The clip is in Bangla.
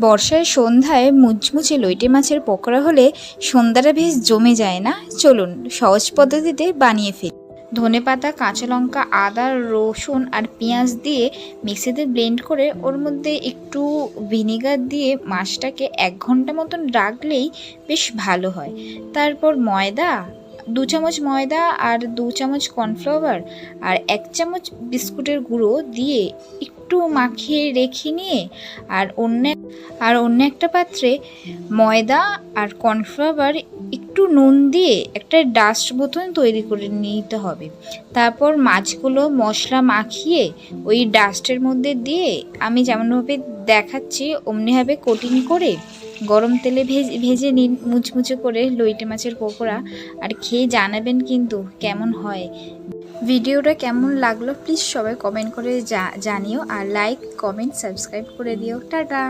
বর্ষায় সন্ধ্যায় মুচমুচে লইটে মাছের পকোড়া হলে সন্ধ্যাটা বেশ জমে যায় না? চলুন সহজ পদ্ধতিতে বানিয়ে ফেলি। ধনেপাতা, কাঁচা লঙ্কা, আদা, রসুন আর পেঁয়াজ দিয়ে মিক্সিতে ব্লেন্ড করে ওর মধ্যে একটু ভিনেগার দিয়ে মাছটাকে 1 ঘন্টা মতন রাখলেই বেশ ভালো হয়। তারপর ময়দা, 2 চামচ ময়দা আর 2 চামচ কর্নফ্লাওয়ার আর 1 চামচ বিস্কুটের গুঁড়ো দিয়ে একটু মাখিয়ে রেখে নিয়ে অন্য একটা পাত্রে ময়দা আর কর্নফ্লাওয়ার একটু নুন দিয়ে একটা ডাস্ট বোতল তৈরি করে নিতে হবে। তারপর মাছগুলো মশলা মাখিয়ে ওই ডাস্টের মধ্যে দিয়ে আমি যেমনভাবে দেখাচ্ছি অমনিভাবে কোটিং করে গরম তেলে ভেজে নিন মুচমুচে করে লইটে মাছের পকোড়া। আর খেয়ে জানাবেন কিন্তু কেমন হয়। ভিডিওটা কেমন লাগলো প্লিজ সবাই কমেন্ট করে জানিও, আর লাইক, কমেন্ট, সাবস্ক্রাইব করে দিও। টাটা।